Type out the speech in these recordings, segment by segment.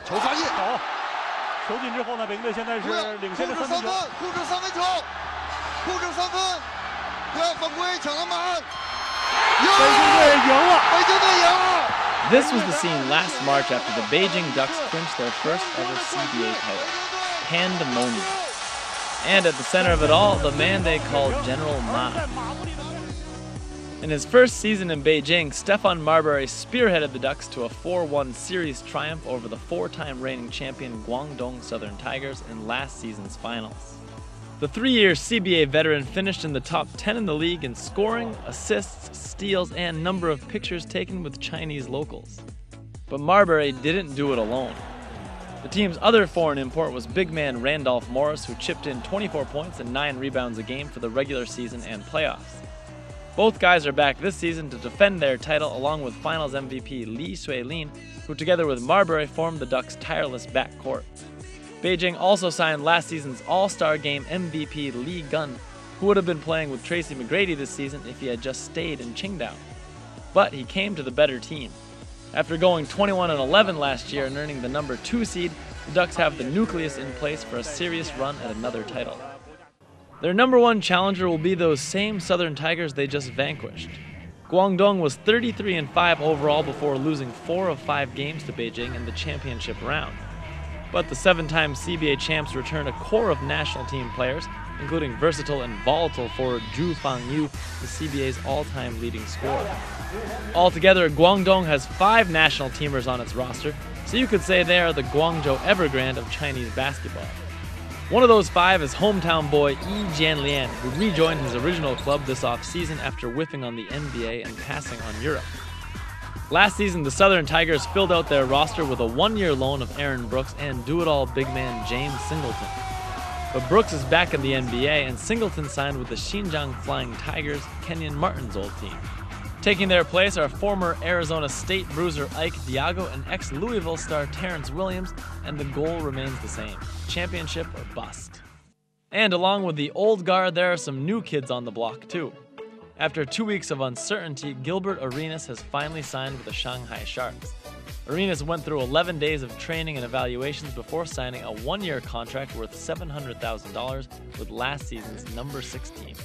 球发现，好，球进之后呢，北京队现在是领先的3分球，控制3分球，控制3分，不要犯规，抢篮板，北京队赢了，北京队赢了。 This was the scene last March after the Beijing Ducks clinched their first ever CBA title. Pandemonium. And at the center of it all, the man they called General Ma. In his first season in Beijing, Stephon Marbury spearheaded the Ducks to a 4-1 series triumph over the 4-time reigning champion Guangdong Southern Tigers in last season's finals. The 3-year CBA veteran finished in the top 10 in the league in scoring, assists, steals, and number of pictures taken with Chinese locals. But Marbury didn't do it alone. The team's other foreign import was big man Randolph Morris, who chipped in 24 points and 9 rebounds a game for the regular season and playoffs. Both guys are back this season to defend their title along with Finals MVP Hsueh-lin, who together with Marbury formed the Ducks' tireless backcourt. Beijing also signed last season's All-Star Game MVP Li Gun, who would have been playing with Tracy McGrady this season if he had just stayed in Qingdao. But he came to the better team. After going 21-11 last year and earning the number 2 seed, the Ducks have the nucleus in place for a serious run at another title. Their number 1 challenger will be those same Southern Tigers they just vanquished. Guangdong was 33-5 overall before losing 4 of 5 games to Beijing in the championship round. But the 7-time CBA champs return a core of national team players, including versatile and volatile forward Zhu Fangyu, the CBA's all-time leading scorer. Altogether, Guangdong has 5 national teamers on its roster, so you could say they are the Guangzhou Evergrande of Chinese basketball. One of those 5 is hometown boy Yi Jianlian, who rejoined his original club this offseason after whiffing on the NBA and passing on Europe. Last season, the Southern Tigers filled out their roster with a 1-year loan of Aaron Brooks and do-it-all big man James Singleton. But Brooks is back in the NBA, and Singleton signed with the Xinjiang Flying Tigers, Kenyon Martin's old team. Taking their place are former Arizona State bruiser Ike Diago and ex-Louisville star Terrence Williams, and the goal remains the same: championship or bust. And along with the old guard, there are some new kids on the block too. After 2 weeks of uncertainty, Gilbert Arenas has finally signed with the Shanghai Sharks. Arenas went through 11 days of training and evaluations before signing a 1-year contract worth $700,000 with last season's number 6 team.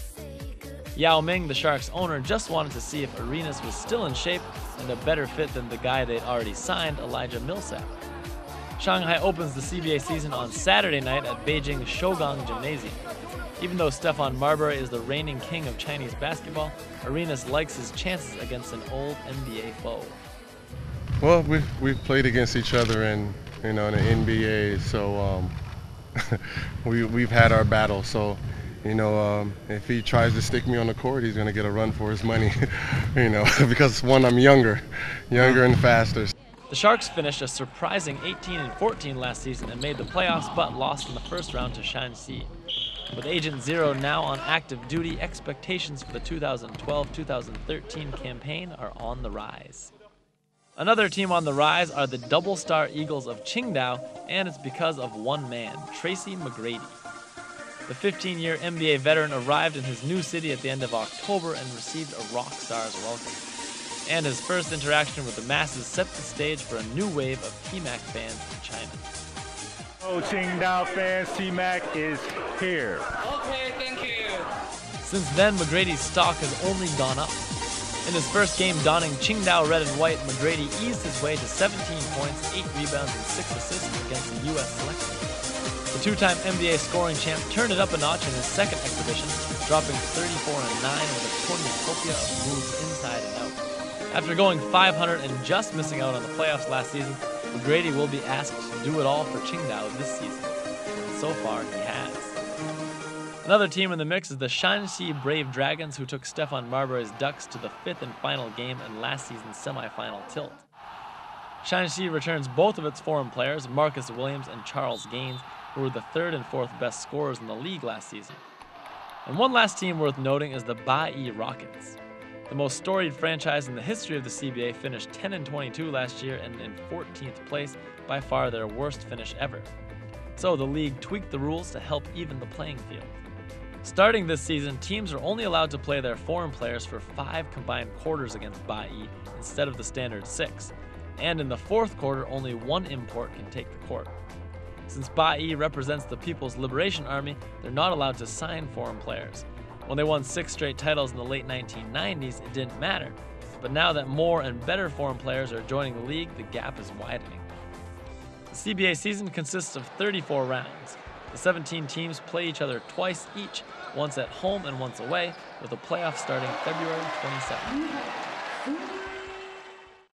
Yao Ming, the Sharks' owner, just wanted to see if Arenas was still in shape and a better fit than the guy they'd already signed, Elijah Millsap. Shanghai opens the CBA season on Saturday night at Beijing's Shougang Gymnasium. Even though Stephon Marbury is the reigning king of Chinese basketball, Arenas likes his chances against an old NBA foe. Well, we've played against each other in the NBA, so we've had our battle. So, if he tries to stick me on the court, he's going to get a run for his money, because one, I'm younger and faster. The Sharks finished a surprising 18-14 last season and made the playoffs, but lost in the first round to Shanxi. With Agent Zero now on active duty, expectations for the 2012-2013 campaign are on the rise. Another team on the rise are the Doublestar Eagles of Qingdao, and it's because of one man, Tracy McGrady. The 15-year NBA veteran arrived in his new city at the end of October and received a rock star's welcome. And his first interaction with the masses set the stage for a new wave of T-Mac fans in China. Oh, Qingdao fans, T-Mac is here. Okay, thank you. Since then, McGrady's stock has only gone up. In his first game donning Qingdao red and white, McGrady eased his way to 17 points, 8 rebounds, and 6 assists against the U.S. selection. The 2-time NBA scoring champ turned it up a notch in his second exhibition, dropping 34-9 with a cornucopia of moves inside and out. After going 500 and just missing out on the playoffs last season, McGrady will be asked to do it all for Qingdao this season. And so far, he has. Another team in the mix is the Shanxi Brave Dragons, who took Stephon Marbury's Ducks to the 5th and final game in last season's semifinal tilt. Shanxi returns both of its foreign players, Marcus Williams and Charles Gaines, who were the 3rd and 4th best scorers in the league last season. And one last team worth noting is the Bai Rockets. The most storied franchise in the history of the CBA finished 10-22 last year and in 14th place, by far their worst finish ever. So the league tweaked the rules to help even the playing field. Starting this season, teams are only allowed to play their foreign players for 5 combined quarters against Bai instead of the standard 6. and in the fourth quarter, only one import can take the court. Since Bai represents the People's Liberation Army, they're not allowed to sign foreign players. When they won 6 straight titles in the late 1990s, it didn't matter. But now that more and better foreign players are joining the league, the gap is widening. The CBA season consists of 34 rounds. The 17 teams play each other twice each, once at home and once away, with the playoffs starting February 27th.